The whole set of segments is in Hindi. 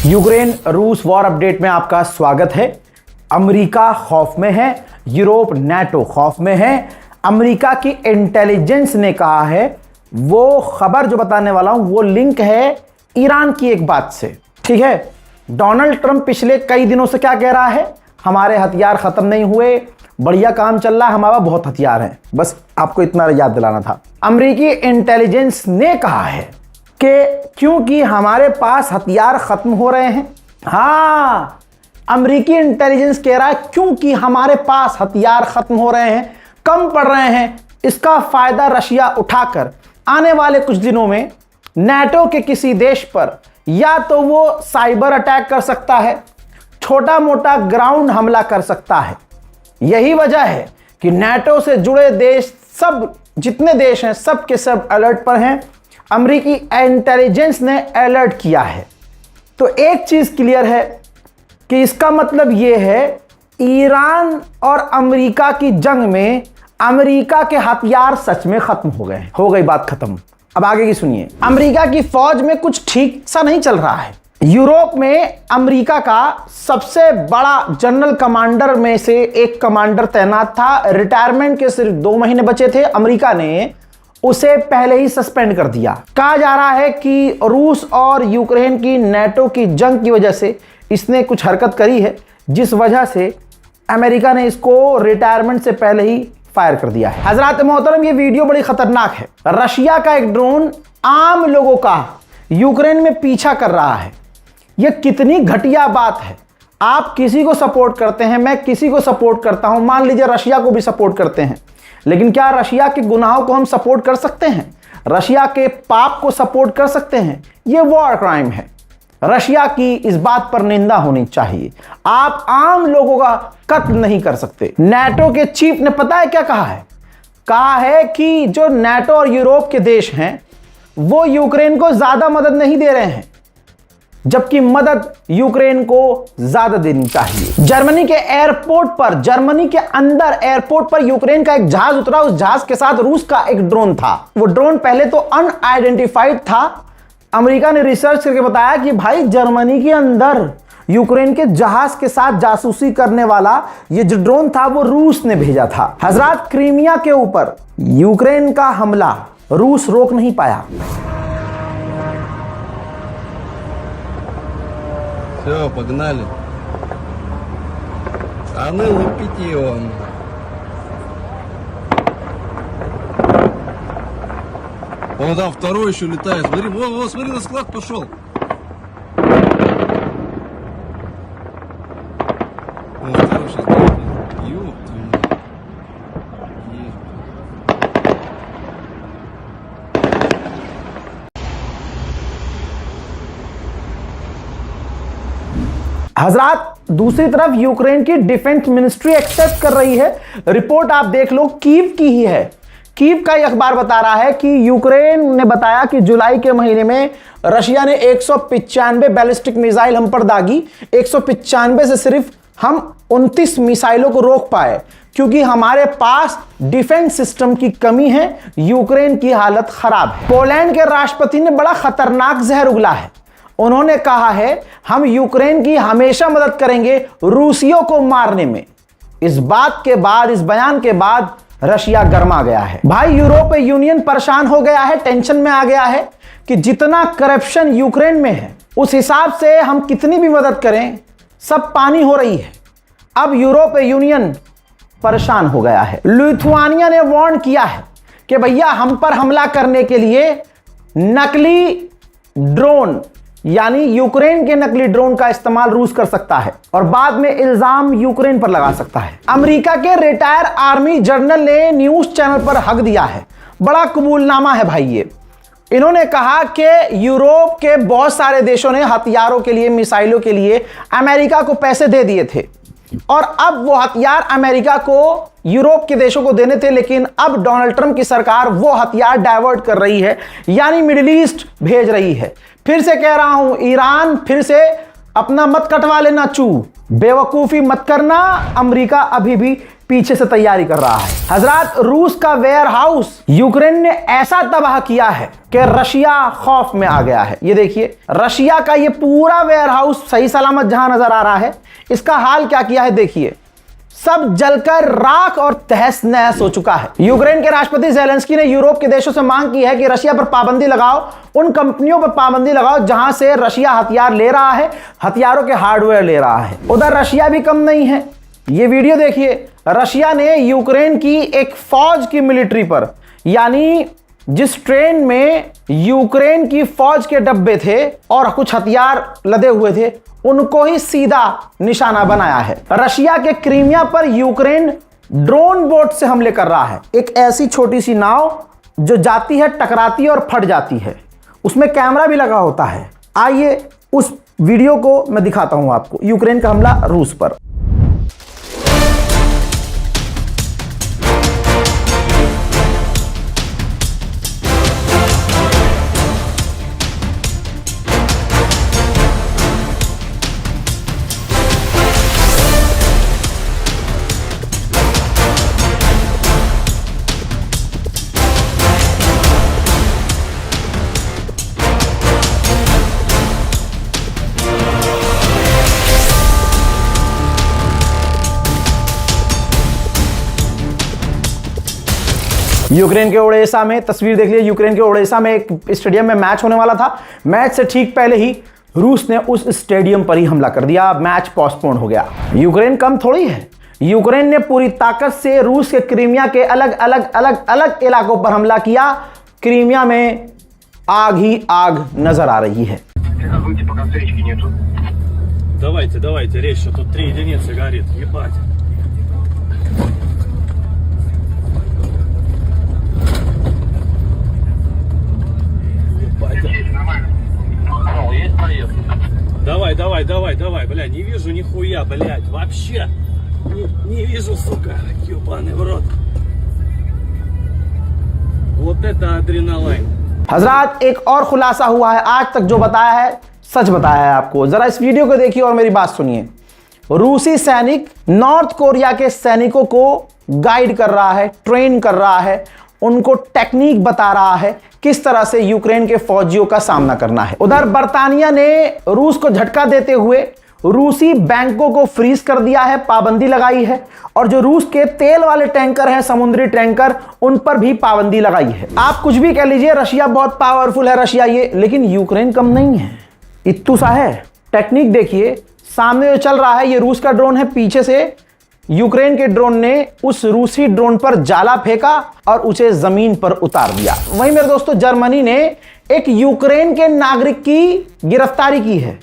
यूक्रेन रूस वॉर अपडेट में आपका स्वागत है। अमेरिका खौफ में है, यूरोप नेटो खौफ में है। अमेरिका की इंटेलिजेंस ने कहा है, वो खबर जो बताने वाला हूं वो लिंक है ईरान की एक बात से। ठीक है, डोनाल्ड ट्रंप पिछले कई दिनों से क्या कह रहा है, हमारे हथियार खत्म नहीं हुए, बढ़िया काम चल रहा है, हमारे पास बहुत हथियार हैं। बस आपको इतना याद दिलाना था। अमेरिकी इंटेलिजेंस ने कहा है कि क्योंकि हमारे पास हथियार खत्म हो रहे हैं। हाँ, अमेरिकी इंटेलिजेंस कह रहा है क्योंकि हमारे पास हथियार खत्म हो रहे हैं, कम पड़ रहे हैं, इसका फायदा रशिया उठाकर आने वाले कुछ दिनों में नेटो के किसी देश पर या तो वो साइबर अटैक कर सकता है, छोटा मोटा ग्राउंड हमला कर सकता है। यही वजह है कि नेटो से जुड़े देश, सब जितने देश हैं, सब के सब अलर्ट पर हैं। अमेरिकी इंटेलिजेंस ने अलर्ट किया है। तो एक चीज क्लियर है कि इसका मतलब यह है ईरान और अमेरिका की जंग में अमेरिका के हथियार सच में खत्म हो गए, हो गई बात खत्म। अब आगे की सुनिए। अमेरिका की फौज में कुछ ठीक सा नहीं चल रहा है। यूरोप में अमेरिका का सबसे बड़ा जनरल कमांडर में से एक कमांडर तैनात था, रिटायरमेंट के सिर्फ 2 महीने बचे थे, अमेरिका ने उसे पहले ही सस्पेंड कर दिया। कहा जा रहा है कि रूस और यूक्रेन की नेटो की जंग की वजह से इसने कुछ हरकत करी है, जिस वजह से अमेरिका ने इसको रिटायरमेंट से पहले ही फायर कर दिया है। हजरात मोहतरम, ये वीडियो बड़ी खतरनाक है। रशिया का एक ड्रोन आम लोगों का यूक्रेन में पीछा कर रहा है। यह कितनी घटिया बात है। आप किसी को सपोर्ट करते हैं, मैं किसी को सपोर्ट करता हूं, मान लीजिए रशिया को भी सपोर्ट करते हैं, लेकिन क्या रशिया के गुनाहों को हम सपोर्ट कर सकते हैं? रशिया के पाप को सपोर्ट कर सकते हैं? यह वॉर क्राइम है। रशिया की इस बात पर निंदा होनी चाहिए। आप आम लोगों का कत्ल नहीं कर सकते। नेटो के चीफ ने पता है क्या कहा है? कहा है कि जो नेटो और यूरोप के देश हैं वो यूक्रेन को ज्यादा मदद नहीं दे रहे हैं, जबकि मदद यूक्रेन को ज्यादा देनी चाहिए। जर्मनी के एयरपोर्ट पर, जर्मनी के अंदर एयरपोर्ट पर यूक्रेन का एक जहाज उतरा, उस जहाज के साथ रूस का एक ड्रोन था। वो ड्रोन पहले तो अनआइडेंटिफाइड था। अमेरिका ने रिसर्च करके बताया कि भाई जर्मनी के अंदर यूक्रेन के जहाज के साथ जासूसी करने वाला ये जो ड्रोन था वो रूस ने भेजा था। हजरात, क्रीमिया के ऊपर यूक्रेन का हमला रूस रोक नहीं पाया। Все, погнали. А ну лупите его. Вон там второй еще летает. Смотри, вот, смотри, на склад пошел. Вон второй сейчас летает. Ёб твою мать. Есть. हजरात, दूसरी तरफ यूक्रेन की डिफेंस मिनिस्ट्री एक्सेप्ट कर रही है। रिपोर्ट आप देख लो, कीव की ही है। कीव का अखबार बता रहा है कि यूक्रेन ने बताया कि जुलाई के महीने में रशिया ने 195 बैलिस्टिक मिसाइल हम पर दागी। 195 से सिर्फ हम 29 मिसाइलों को रोक पाए, क्योंकि हमारे पास डिफेंस सिस्टम की कमी है। यूक्रेन की हालत खराब है। पोलैंड के राष्ट्रपति ने बड़ा खतरनाक जहर उगला है। उन्होंने कहा है, हम यूक्रेन की हमेशा मदद करेंगे रूसियों को मारने में। इस बात के बाद, इस बयान के बाद रशिया गर्मा गया है। भाई, यूरोपीय यूनियन परेशान हो गया है, टेंशन में आ गया है कि जितना करप्शन यूक्रेन में है उस हिसाब से हम कितनी भी मदद करें सब पानी हो रही है। अब यूरोपीय यूनियन परेशान हो गया है। लिथुआनिया ने वार्न किया है कि भैया हम पर हमला करने के लिए नकली ड्रोन, यानी यूक्रेन के नकली ड्रोन का इस्तेमाल रूस कर सकता है और बाद में इल्जाम यूक्रेन पर लगा सकता है। अमेरिका के रिटायर आर्मी जनरल ने न्यूज चैनल पर हक दिया है। बड़ा कबूलनामा है भाई ये। इन्होंने कहा कि यूरोप के बहुत सारे देशों ने हथियारों के लिए, मिसाइलों के लिए अमेरिका को पैसे दे दिए थे और अब वो हथियार अमेरिका को यूरोप के देशों को देने थे, लेकिन अब डोनाल्ड ट्रंप की सरकार वो हथियार डाइवर्ट कर रही है, यानी मिडिल ईस्ट भेज रही है। फिर से कह रहा हूं, ईरान फिर से अपना मत कटवा लेना चू, बेवकूफी मत करना। अमेरिका अभी भी पीछे से तैयारी कर रहा है। हजरात, रूस का वेयर हाउस यूक्रेन ने ऐसा तबाह किया है कि रशिया खौफ में आ गया है। ये देखिए, रशिया का ये पूरा वेयर हाउस सही सलामत जहां नजर आ रहा है, इसका हाल क्या किया है देखिए, सब जलकर राख और तहस नहस हो चुका है। यूक्रेन के राष्ट्रपति ज़ेलेंस्की ने यूरोप के देशों से मांग की है कि रशिया पर पाबंदी लगाओ, उन कंपनियों पर पाबंदी लगाओ जहां से रशिया हथियार ले रहा है, हथियारों के हार्डवेयर ले रहा है। उधर रशिया भी कम नहीं है। ये वीडियो देखिए, रशिया ने यूक्रेन की एक फौज की मिलिट्री पर, यानी जिस ट्रेन में यूक्रेन की फौज के डब्बे थे और कुछ हथियार लदे हुए थे, उनको ही सीधा निशाना बनाया है। रशिया के क्रीमिया पर यूक्रेन ड्रोन बोट से हमले कर रहा है। एक ऐसी छोटी सी नाव जो जाती है, टकराती है और फट जाती है, उसमें कैमरा भी लगा होता है। आइए उस वीडियो को मैं दिखाता हूं आपको, यूक्रेन का हमला रूस पर। यूक्रेन के ओडेसा में तस्वीर देख लीजिए। यूक्रेन के ओडेसा में एक स्टेडियम में मैच होने वाला था। मैच से ठीक पहले ही रूस ने उस स्टेडियम पर ही हमला कर दिया। मैच पोस्टपोन हो गया। यूक्रेन कम थोड़ी है। यूक्रेन ने पूरी ताकत से रूस के क्रीमिया के अलग अलग अलग अलग इलाकों पर हमला किया। क्रीमिया में आग ही आग नजर आ रही है। Давайте, резче, тут 3 единицы горит, ебать. Давай, бля, не вижу нихуя, блядь, вообще. Не вижу, сука, ебаный в рот. Вот это адреналин. हजरात, एक और खुलासा हुआ है। आज तक जो बताया है सच बताया है आपको। जरा इस वीडियो को देखिए और मेरी बात सुनिए। रूसी सैनिक नॉर्थ कोरिया के सैनिकों को गाइड कर रहा है, ट्रेन कर रहा है, उनको टेक्निक बता रहा है किस तरह से यूक्रेन के फौजियों का सामना करना है। उधर बर्तानिया ने रूस को झटका देते हुए रूसी बैंकों को फ्रीज कर दिया है, पाबंदी लगाई है, और जो रूस के तेल वाले टैंकर हैं, समुद्री टैंकर, उन पर भी पाबंदी लगाई है। आप कुछ भी कह लीजिए, रशिया बहुत पावरफुल है, रशिया ये, लेकिन यूक्रेन कम नहीं है। इत्तू सा है। टेक्निक देखिए, सामने जो चल रहा है ये रूस का ड्रोन है, पीछे से यूक्रेन के ड्रोन ने उस रूसी ड्रोन पर जाला फेंका और उसे जमीन पर उतार दिया। वहीं मेरे दोस्तों, जर्मनी ने एक यूक्रेन के नागरिक की गिरफ्तारी की है।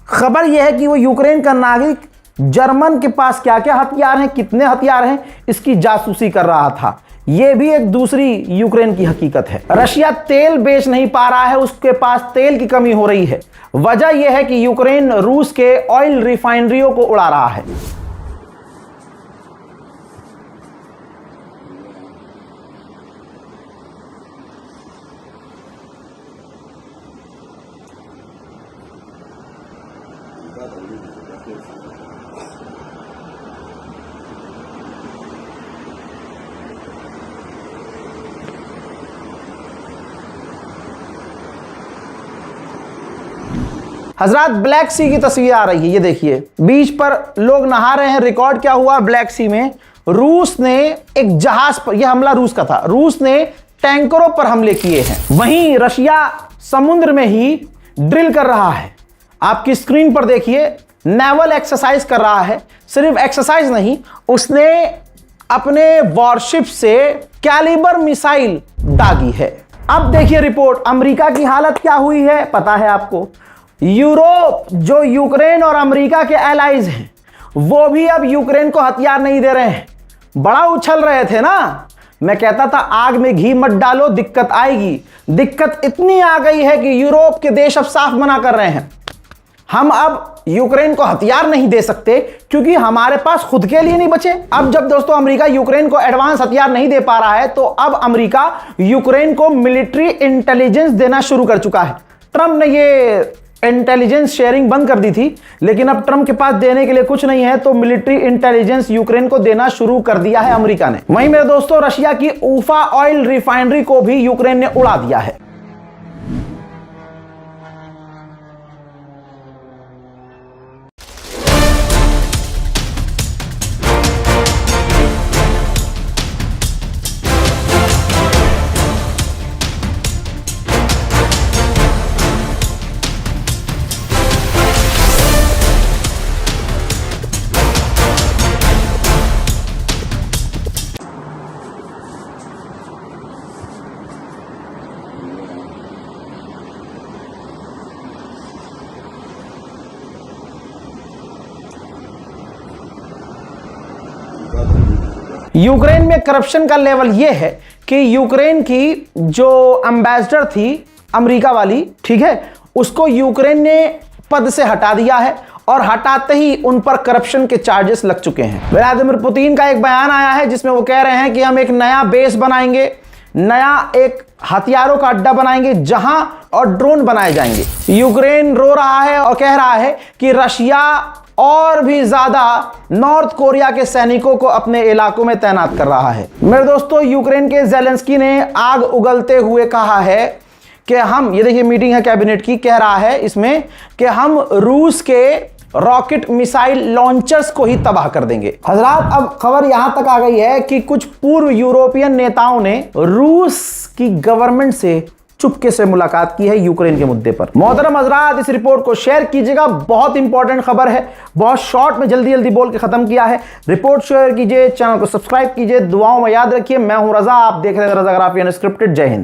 खबर यह है कि वो यूक्रेन का नागरिक जर्मन के पास क्या क्या हथियार हैं, कितने हथियार हैं, इसकी जासूसी कर रहा था। यह भी एक दूसरी यूक्रेन की हकीकत है। रशिया तेल बेच नहीं पा रहा है, उसके पास तेल की कमी हो रही है। वजह यह है कि यूक्रेन रूस के ऑयल रिफाइनरियों को उड़ा रहा है। हजरात, ब्लैक सी की तस्वीर आ रही है। ये देखिए, बीच पर लोग नहा रहे हैं। रिकॉर्ड क्या हुआ ब्लैक सी में? रूस ने एक जहाज पर, यह हमला रूस का था, रूस ने टैंकरों पर हमले किए हैं। वहीं रशिया समुद्र में ही ड्रिल कर रहा है। आपकी स्क्रीन पर देखिए, नेवल एक्सरसाइज कर रहा है। सिर्फ एक्सरसाइज नहीं, उसने अपने वॉरशिप से कैलिबर मिसाइल दागी है। अब देखिए रिपोर्ट, अमेरिका की हालत क्या हुई है पता है आपको? यूरोप, जो यूक्रेन और अमेरिका के एलाइज हैं, वो भी अब यूक्रेन को हथियार नहीं दे रहे हैं। बड़ा उछल रहे थे ना, मैं कहता था आग में घी मत डालो, दिक्कत आएगी। दिक्कत इतनी आ गई है कि यूरोप के देश अब साफ मना कर रहे हैं, हम अब यूक्रेन को हथियार नहीं दे सकते क्योंकि हमारे पास खुद के लिए नहीं बचे। अब जब दोस्तों अमेरिका यूक्रेन को एडवांस हथियार नहीं दे पा रहा है, तो अब अमेरिका यूक्रेन को मिलिट्री इंटेलिजेंस देना शुरू कर चुका है। ट्रंप ने ये इंटेलिजेंस शेयरिंग बंद कर दी थी, लेकिन अब ट्रंप के पास देने के लिए कुछ नहीं है, तो मिलिट्री इंटेलिजेंस यूक्रेन को देना शुरू कर दिया है अमेरिका ने। वहीं मेरे दोस्तों, रशिया की ऊफा ऑयल रिफाइनरी को भी यूक्रेन ने उड़ा दिया है। यूक्रेन में करप्शन का लेवल यह है कि यूक्रेन की जो एम्बेसडर थी अमेरिका वाली, ठीक है, उसको यूक्रेन ने पद से हटा दिया है और हटाते ही उन पर करप्शन के चार्जेस लग चुके हैं। व्लादिमीर पुतिन का एक बयान आया है जिसमें वो कह रहे हैं कि हम एक नया बेस बनाएंगे, नया एक हथियारों का अड्डा बनाएंगे जहां और ड्रोन बनाए जाएंगे। यूक्रेन रो रहा है और कह रहा है कि रशिया और भी ज्यादा नॉर्थ कोरिया के सैनिकों को अपने इलाकों में तैनात कर रहा है। मेरे दोस्तों, यूक्रेन के ज़ेलेंस्की ने आग उगलते हुए कहा है कि हम, ये देखिए मीटिंग है कैबिनेट की, कह रहा है इसमें कि हम रूस के रॉकेट मिसाइल लॉन्चर्स को ही तबाह कर देंगे। हजरात, अब खबर यहां तक आ गई है कि कुछ पूर्व यूरोपियन नेताओं ने रूस की गवर्नमेंट से चुपके से मुलाकात की है यूक्रेन के मुद्दे पर। मोहतरम हजरात, इस रिपोर्ट को शेयर कीजिएगा, बहुत इंपॉर्टेंट खबर है, बहुत शॉर्ट में जल्दी जल्दी बोल के खत्म किया है। रिपोर्ट शेयर कीजिए, चैनल को सब्सक्राइब कीजिए, दुआओं में याद रखिए। मैं हूं रजा, आप देख रहे हैं रजा ग्राफी अनस्क्रिप्टेड। जय हिंद।